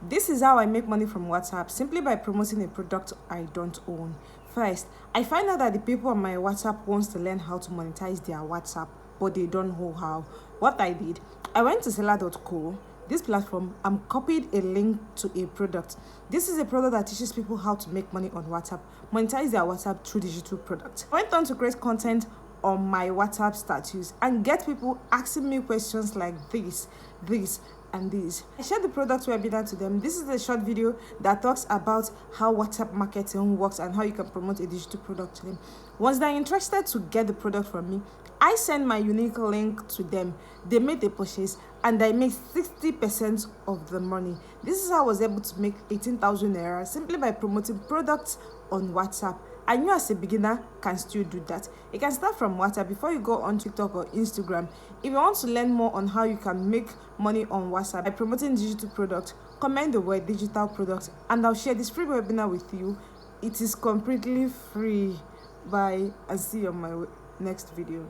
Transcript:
This is how I make money from WhatsApp, simply by promoting a product I don't own. First, I find out that the people on my WhatsApp wants to learn how to monetize their WhatsApp, but they don't know how. What I did, I went to seller.co, this platform, and copied a link to a product. This is a product that teaches people how to make money on WhatsApp, monetize their WhatsApp through digital products. I went on to create content on my WhatsApp status and get people asking me questions like this, and this. I shared the product webinar to them. This is a short video that talks about how WhatsApp marketing works and how you can promote a digital product to them. Once they're interested to get the product from me, I send my unique link to them. They made the purchase and I make 60% of the money. This is how I was able to make 18,000 naira simply by promoting products on WhatsApp. And you as a beginner can still do that. You can start from WhatsApp before you go on TikTok or Instagram. If you want to learn more on how you can make money on WhatsApp by promoting digital products, comment the word digital products and I'll share this free webinar with you. It is completely free. Bye and see you on my next video.